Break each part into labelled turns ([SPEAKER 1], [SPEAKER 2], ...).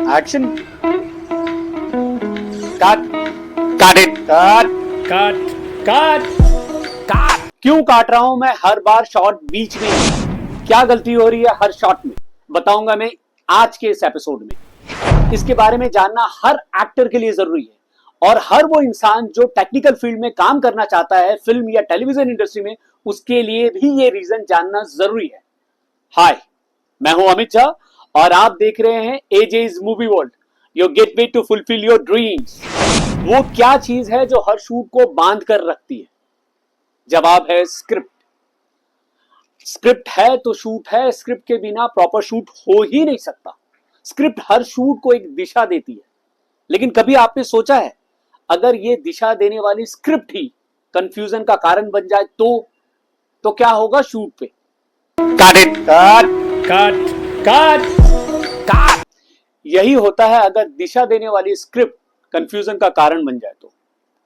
[SPEAKER 1] Action. काट काट it काट
[SPEAKER 2] काट काट
[SPEAKER 1] काट। क्यों काट रहा हूं मैं हर बार शॉट बीच में? क्या गलती हो रही है हर शॉट में, बताऊंगा मैं आज के इस एपिसोड में। इसके बारे में जानना हर एक्टर के लिए जरूरी है और हर वो इंसान जो टेक्निकल फील्ड में काम करना चाहता है फिल्म या टेलीविजन इंडस्ट्री में, उसके लिए भी ये रीजन जानना जरूरी है। हाय, मैं हूं अमित झा और आप देख रहे हैं Ages Movie World, your gateway to fulfil your dreams. वो क्या चीज है जो हर शूट को बांध कर रखती है? जवाब है स्क्रिप्ट। स्क्रिप्ट है तो शूट है, स्क्रिप्ट के बिना प्रॉपर शूट हो ही नहीं सकता। स्क्रिप्ट हर शूट को एक दिशा देती है, लेकिन कभी आपने सोचा है अगर ये दिशा देने वाली स्क्रिप्ट ही कंफ्यूजन का कारण बन जाए तो क्या होगा शूट पे? काट इट काट
[SPEAKER 2] काट काट
[SPEAKER 1] काट। यही होता है अगर दिशा देने वाली स्क्रिप्ट कंफ्यूजन का कारण बन जाए तो।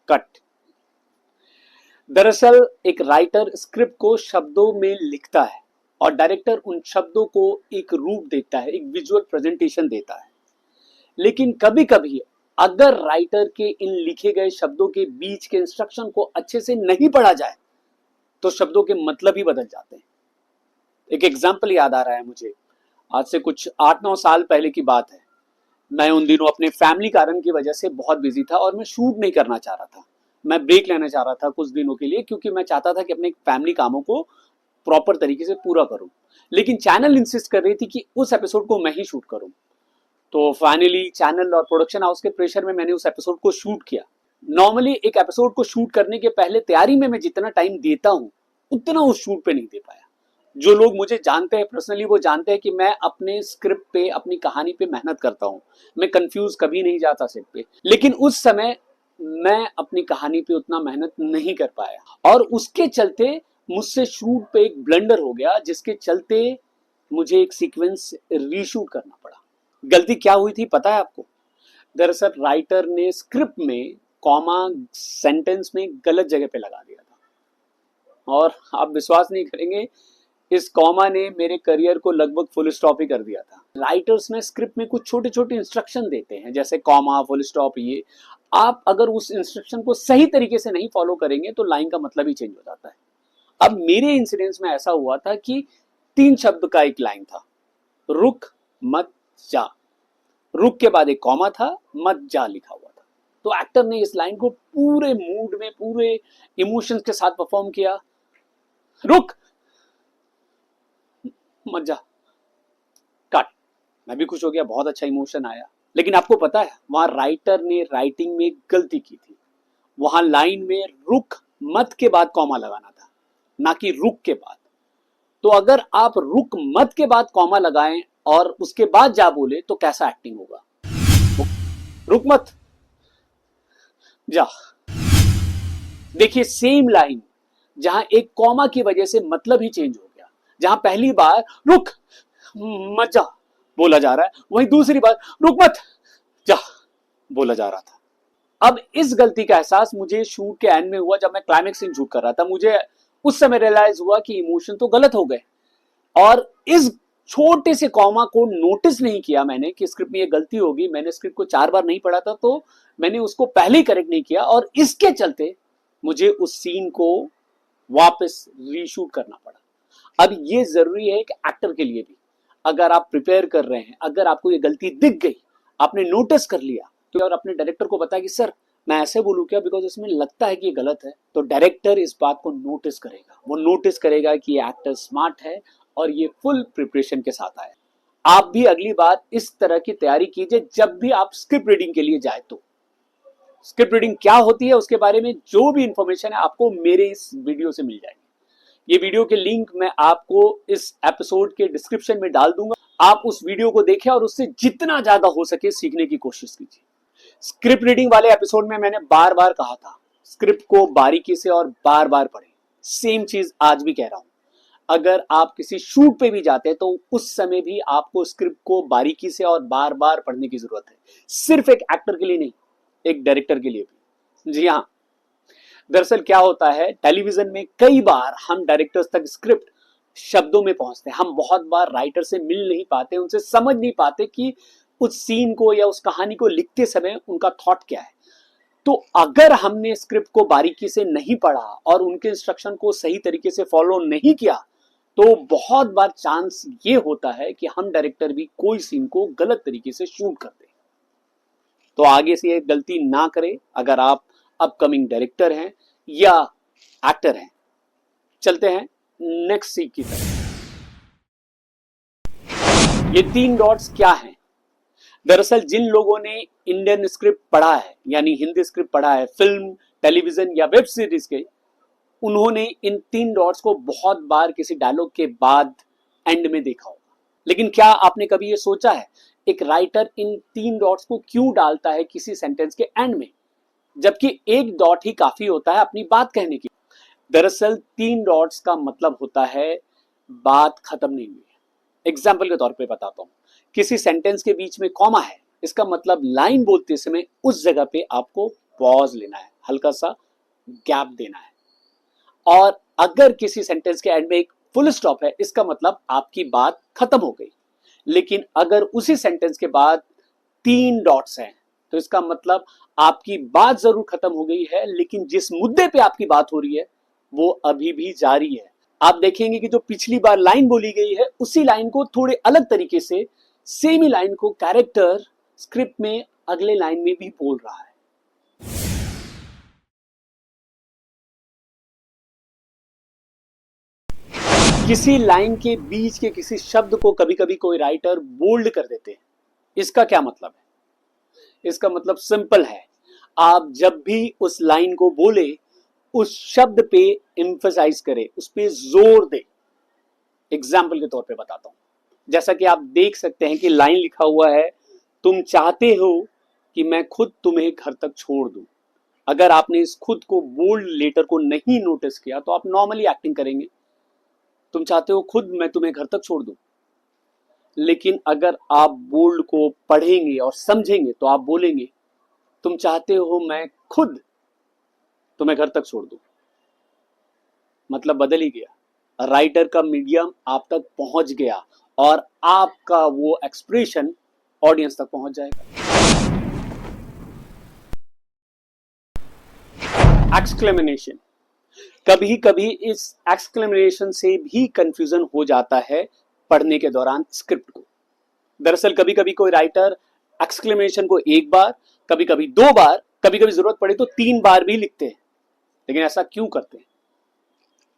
[SPEAKER 1] कट। दरअसल एक राइटर स्क्रिप्ट को शब्दों में लिखता है और डायरेक्टर उन शब्दों को एक रूप देता है, एक विजुअल प्रेजेंटेशन देता है। लेकिन कभी कभी अगर राइटर के इन लिखे गए शब्दों के बीच के इंस्ट्रक्शन को अच्छे से नहीं पढ़ा जाए तो शब्दों के मतलब ही बदल जाते हैं। एक एग्जाम्पल याद आ रहा है मुझे, आज से कुछ 8-9 साल पहले की बात है। मैं उन दिनों अपने फैमिली कारण की वजह से बहुत बिजी था और मैं शूट नहीं करना चाह रहा था। मैं ब्रेक लेना चाह रहा था कुछ दिनों के लिए, क्योंकि मैं चाहता था कि अपने फैमिली कामों को प्रॉपर तरीके से पूरा करूं। लेकिन चैनल इंसिस्ट कर रही थी कि उस एपिसोड को मैं ही शूट करूं। तो फाइनली चैनल और प्रोडक्शन हाउस के प्रेशर में मैंने उस एपिसोड को शूट किया। नॉर्मली एक एपिसोड को शूट करने के पहले तैयारी में मैं जितना टाइम देता हूं उतना उस शूट पे नहीं दे पाया। जो लोग मुझे जानते हैं पर्सनली वो जानते हैं कि मैं अपने स्क्रिप्ट पे, अपनी कहानी पे मेहनत करता हूं। मैं कंफ्यूज कभी नहीं जाता सेट पे। लेकिन उस समय मैं अपनी कहानी पे उतना मेहनत नहीं कर पाया और उसके चलते मुझसे शूट पे एक ब्लंडर हो गया, जिसके चलते मुझे एक सीक्वेंस रीशूट करना पड़ा। गलती क्या हुई थी पता है आपको? दरअसल राइटर ने स्क्रिप्ट में कॉमा सेंटेंस में गलत जगह पे लगा दिया था और आप विश्वास नहीं करेंगे, इस कॉमा ने मेरे करियर को लगभग फुल स्टॉप ही कर दिया था। राइटर्स में स्क्रिप्ट में कुछ छोटे छोटे इंस्ट्रक्शन देते हैं, जैसे कॉमा, फुल स्टॉप। ये आप अगर उस इंस्ट्रक्शन को सही तरीके से नहीं फॉलो करेंगे तो लाइन का मतलब ही चेंज हो जाता है। अब मेरे इंसिडेंस में ऐसा हुआ था कि 3 शब्द का एक लाइन था, रुक मत जा। रुक के बाद एक कॉमा था, मत जा लिखा हुआ था। तो एक्टर ने इस लाइन को पूरे मूड में, पूरे इमोशंस के साथ परफॉर्म किया। रुक मत जा, कट। मैं भी खुश हो गया, बहुत अच्छा इमोशन आया। लेकिन आपको पता है वहां राइटर ने राइटिंग में गलती की थी। वहां लाइन में रुक मत के बाद कॉमा लगाना था, ना कि रुक के बाद। तो अगर आप रुक मत के बाद कॉमा लगाएं और उसके बाद जा बोले तो कैसा एक्टिंग होगा? रुक मत जा। देखिए सेम लाइन, जहां एक कॉमा की वजह से मतलब ही चेंज हो गया। जहां पहली बार रुक मत जा बोला जा रहा है, वहीं दूसरी बार रुक मत जा बोला जा रहा था। अब इस गलती का एहसास मुझे शूट के एंड में हुआ, जब मैं क्लाइमेक्स सीन शूट कर रहा था। मुझे उस समय रियलाइज हुआ कि इमोशन तो गलत हो गए और इस छोटे से कॉमा को नोटिस नहीं किया मैंने कि स्क्रिप्ट में ये गलती होगी। मैंने स्क्रिप्ट को 4 बार नहीं पढ़ा था, तो मैंने उसको पहले ही करेक्ट नहीं किया और इसके चलते मुझे उस सीन को वापस रीशूट करना पड़ा। अब ये जरूरी है कि एक्टर के लिए भी, अगर आप प्रिपेयर कर रहे हैं, अगर आपको ये गलती दिख गई, आपने नोटिस कर लिया, तो और अपने डायरेक्टर को बताया कि सर मैं ऐसे बोलूं क्या, बिकॉज इसमें लगता है कि ये गलत है, तो डायरेक्टर इस बात को नोटिस करेगा। वो नोटिस करेगा कि ये एक्टर स्मार्ट है और ये फुल प्रिपरेशन के साथ आया। आप भी अगली बार इस तरह की तैयारी कीजिए जब भी आप स्क्रिप्ट रीडिंग के लिए जाए। तो स्क्रिप्ट रीडिंग क्या होती है उसके बारे में जो भी इंफॉर्मेशन है आपको मेरे इस वीडियो से मिल जाएगी। ये वीडियो के लिंक मैं आपको इस एपिसोड के डिस्क्रिप्शन में डाल दूंगा। आप उस वीडियो को देखें और उससे जितना ज्यादा हो सके सीखने की कोशिश कीजिए। स्क्रिप्ट रीडिंग वाले एपिसोड में मैंने बार बार कहा था स्क्रिप्ट को बारीकी से और बार बार पढ़ें। सेम चीज आज भी कह रहा हूं। अगर आप किसी शूट पे भी जाते हैं तो उस समय भी आपको स्क्रिप्ट को बारीकी से और बार बार पढ़ने की जरूरत है। सिर्फ एक एक्टर के लिए नहीं, एक डायरेक्टर के लिए भी। जी हाँ, दरअसल क्या होता है टेलीविजन में कई बार हम डायरेक्टर्स तक स्क्रिप्ट शब्दों में पहुंचते हैं। हम बहुत बार राइटर से मिल नहीं पाते, उनसे समझ नहीं पाते कि उस सीन को या उस कहानी को लिखते समय उनका थॉट क्या है। तो अगर हमने स्क्रिप्ट को बारीकी से नहीं पढ़ा और उनके इंस्ट्रक्शन को सही तरीके से फॉलो नहीं किया, तो बहुत बार चांस ये होता है कि हम डायरेक्टर भी कोई सीन को गलत तरीके से शूट कर दें। तो आगे से ये गलती ना करें अगर आप अपकमिंग डायरेक्टर हैं या एक्टर हैं। चलते हैं नेक्स्ट सीन की तरफ। ये 3 डॉट्स क्या हैं? दरअसल जिन लोगों ने इंडियन स्क्रिप्ट पढ़ा है, यानी हिंदी स्क्रिप्ट पढ़ा है, फिल्म, टेलीविजन या वेब सीरीज के, उन्होंने इन 3 डॉट्स को बहुत बार किसी डायलॉग के बाद एंड में देखा होगा। लेकिन क्या आपने कभी ये सोचा है एक राइटर इन 3 डॉट्स को क्यों डालता है किसी सेंटेंस के एंड में, जबकि एक डॉट ही काफी होता है अपनी बात कहने की? दरअसल 3 डॉट्स का मतलब होता है बात खत्म नहीं हुई है। एग्जाम्पल के तौर पे बताता हूं, किसी सेंटेंस के बीच में कॉमा है, इसका मतलब लाइन बोलते समय उस जगह पे आपको पॉज लेना है, हल्का सा गैप देना है। और अगर किसी सेंटेंस के एंड में एक फुल स्टॉप है, इसका मतलब आपकी बात खत्म हो गई। लेकिन अगर उसी सेंटेंस के बाद 3 डॉट्स हैं, तो इसका मतलब आपकी बात जरूर खत्म हो गई है, लेकिन जिस मुद्दे पे आपकी बात हो रही है वो अभी भी जारी है। आप देखेंगे कि जो पिछली बार लाइन बोली गई है, उसी लाइन को थोड़े अलग तरीके से, सेम ही लाइन को कैरेक्टर स्क्रिप्ट में अगले लाइन में भी बोल रहा है। किसी लाइन के बीच के किसी शब्द को कभी कभी कोई राइटर बोल्ड कर देते हैं। इसका क्या मतलब है? इसका मतलब सिंपल है, आप जब भी उस लाइन को बोले, उस शब्द पे एम्फसाइज करें, उस पे जोर दे। एग्जाम्पल के तौर पे बताता हूं, जैसा कि आप देख सकते हैं कि लाइन लिखा हुआ है, तुम चाहते हो कि मैं खुद तुम्हें घर तक छोड़ दूं। अगर आपने इस खुद को बोल्ड लेटर को नहीं नोटिस किया तो आप नॉर्मली एक्टिंग करेंगे, तुम चाहते हो खुद मैं तुम्हें घर तक छोड़ दूं। लेकिन अगर आप बोल्ड को पढ़ेंगे और समझेंगे तो आप बोलेंगे, तुम चाहते हो मैं खुद तुम्हें घर तक छोड़ दूं। मतलब बदल ही गया, राइटर का मीडियम आप तक पहुंच गया और आपका वो एक्सप्रेशन ऑडियंस तक पहुंच जाएगा। एक्सक्लेमेशन, कभी कभी इस एक्सक्लेमेशन से भी कंफ्यूजन हो जाता है पढ़ने के दौरान स्क्रिप्ट को। दरअसल कभी कभी कोई राइटर एक्सक्लेमेशन को 1 बार, कभी कभी 2 बार, कभी कभी जरूरत पड़े तो 3 बार भी लिखते हैं। लेकिन ऐसा क्यों करते हैं?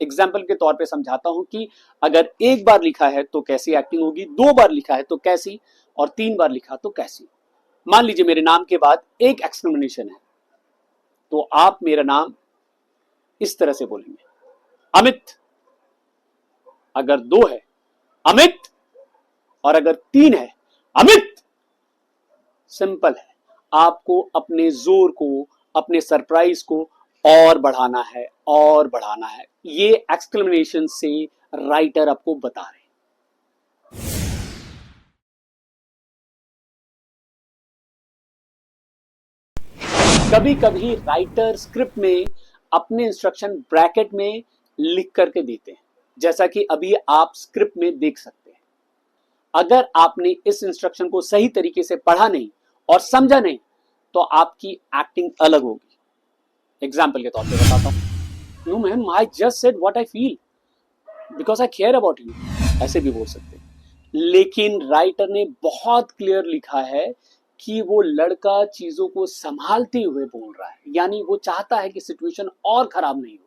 [SPEAKER 1] एग्जाम्पल के तौर पे समझाता हूं कि अगर 1 बार लिखा है तो कैसी एक्टिंग होगी, 2 बार लिखा है तो कैसी, और 3 बार लिखा तो कैसी। मान लीजिए मेरे नाम के बाद एक एक्सक्लेमेशन है, तो आप मेरा नाम इस तरह से बोलेंगे, अमित। अगर 2 है अमित, और अगर 3 है अमित। सिंपल है, आपको अपने जोर को, अपने सरप्राइज को और बढ़ाना है और बढ़ाना है। ये एक्सक्लेमेशन से राइटर आपको बता रहे हैं। कभी कभी राइटर स्क्रिप्ट में अपने इंस्ट्रक्शन ब्रैकेट में लिख करके देते हैं, जैसा कि अभी आप स्क्रिप्ट में देख सकते हैं। अगर आपने इस इंस्ट्रक्शन को सही तरीके से पढ़ा नहीं और समझा नहीं, तो आपकी एक्टिंग अलग होगी। एग्जाम्पल के तौर पे बताता हूं, no ma'am, I just said what I feel because I care about you, ऐसे भी बोल सकते हैं। लेकिन राइटर ने बहुत क्लियर लिखा है कि वो लड़का चीजों को संभालते हुए बोल रहा है, यानी वो चाहता है कि सिचुएशन और खराब नहीं हो।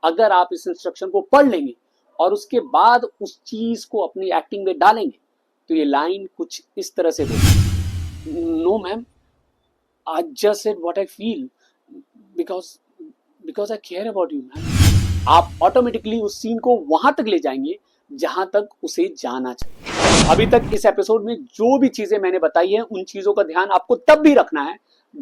[SPEAKER 1] अगर आप इस इंस्ट्रक्शन को पढ़ लेंगे और उसके बाद उस चीज को अपनी एक्टिंग में डालेंगे, तो ये लाइन कुछ इस तरह से बोलेगी, no ma'am, I just said what I feel because I care about you ma'am. आप ऑटोमेटिकली उस सीन को वहां तक ले जाएंगे जहां तक उसे जाना चाहिए। अभी तक इस एपिसोड में जो भी चीजें मैंने बताई हैं, उन चीजों का ध्यान आपको तब भी रखना है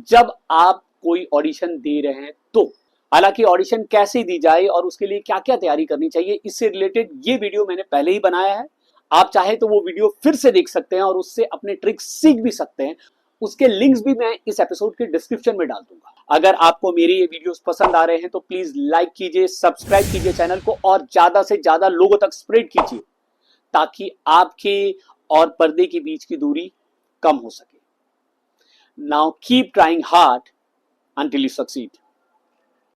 [SPEAKER 1] जब आप कोई ऑडिशन दे रहे हैं तो। हालांकि ऑडिशन कैसे दी जाए और उसके लिए क्या क्या तैयारी करनी चाहिए, इससे रिलेटेड ये वीडियो मैंने पहले ही बनाया है। आप चाहे तो वो वीडियो फिर से देख सकते हैं और उससे अपने ट्रिक्स सीख भी सकते हैं। उसके लिंक्स भी मैं इस एपिसोड के डिस्क्रिप्शन में डाल दूंगा। अगर आपको मेरे ये वीडियोस पसंद आ रहे हैं तो प्लीज लाइक कीजिए, सब्सक्राइब कीजिए चैनल को और ज्यादा से ज्यादा लोगों तक स्प्रेड कीजिए, ताकि आपके और पर्दे के बीच की दूरी कम हो सके. Now keep trying hard until you succeed.